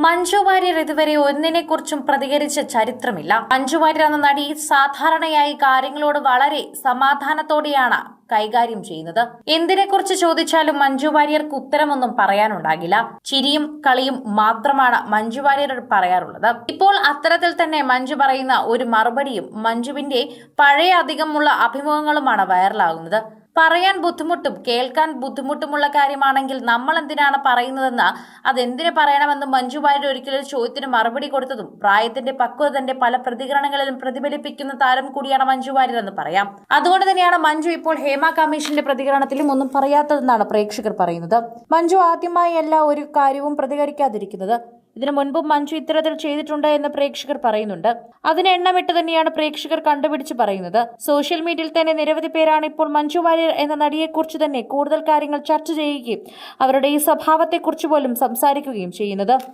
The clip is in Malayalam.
മഞ്ജു വാര്യർ ഇതുവരെ ഒന്നിനെക്കുറിച്ചും പ്രതികരിച്ച ചരിത്രമില്ല. മഞ്ജു വാര്യർ എന്ന നടി സാധാരണയായി കാര്യങ്ങളോട് വളരെ സമാധാനത്തോടെയാണ് കൈകാര്യം ചെയ്യുന്നത്. എന്തിനെക്കുറിച്ച് ചോദിച്ചാലും മഞ്ജു വാര്യർക്ക് ഉത്തരമൊന്നും പറയാനുണ്ടാകില്ല. ചിരിയും കളിയും മാത്രമാണ് മഞ്ജു വാര്യർ പറയാറുള്ളത്. ഇപ്പോൾ അത്തരത്തിൽ തന്നെ മഞ്ജു പറയുന്ന ഒരു മറുപടിയും മഞ്ജുവിന്റെ പഴയ അധികമുള്ള അഭിമുഖങ്ങളുമാണ് വൈറലാകുന്നത്. പറയാൻ ബുദ്ധിമുട്ടും കേൾക്കാൻ ബുദ്ധിമുട്ടുമുള്ള കാര്യമാണെങ്കിൽ നമ്മൾ എന്തിനാണ് പറയുന്നതെന്ന് അതെന്തിനു പറയണമെന്ന് മഞ്ജു വാര്യർ ഒരിക്കലും ചോദ്യത്തിന് മറുപടി കൊടുത്തതും പ്രായത്തിന്റെ പക്വത തന്റെ പല പ്രതികരണങ്ങളിലും പ്രതിഫലിപ്പിക്കുന്ന താരം കൂടിയാണ് മഞ്ജു വാര്യർ എന്ന് പറയാം. അതുകൊണ്ട് തന്നെയാണ് മഞ്ജു ഇപ്പോൾ ഹേമ കമ്മീഷന്റെ പ്രതികരണത്തിലും ഒന്നും പറയാത്തതെന്നാണ് പ്രേക്ഷകർ പറയുന്നത്. മഞ്ജു ആദ്യമായി എല്ലാ ഒരു കാര്യവും പ്രതികരിക്കാതിരിക്കുന്നത്. ഇതിനു മുൻപും മഞ്ജു ഇത്തരത്തിൽ ചെയ്തിട്ടുണ്ട് എന്ന് പ്രേക്ഷകർ പറയുന്നുണ്ട്. അതിന് എണ്ണമിട്ട് തന്നെയാണ് പ്രേക്ഷകർ കണ്ടുപിടിച്ച് പറയുന്നത്. സോഷ്യൽ മീഡിയയിൽ തന്നെ നിരവധി പേരാണ് ഇപ്പോൾ മഞ്ജു വാര്യർ എന്ന നടിയെക്കുറിച്ച് തന്നെ കൂടുതൽ കാര്യങ്ങൾ ചർച്ച ചെയ്യുകയും അവരുടെ ഈ സ്വഭാവത്തെക്കുറിച്ച് പോലും സംസാരിക്കുകയും ചെയ്യുന്നത്.